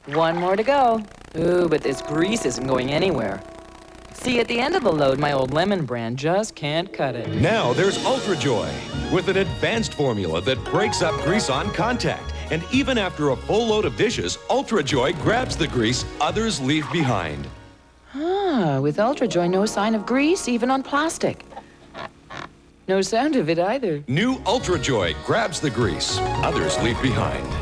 One more to go. Ooh, but this grease isn't going anywhere. See, at the end of the load, my old lemon brand just can't cut it. Now there's UltraJoy, with an advanced formula that breaks up grease on contact. And even after a full load of dishes, UltraJoy grabs the grease others leave behind. Ah, with UltraJoy, no sign of grease, even on plastic. No sound of it either. New UltraJoy grabs the grease others leave behind.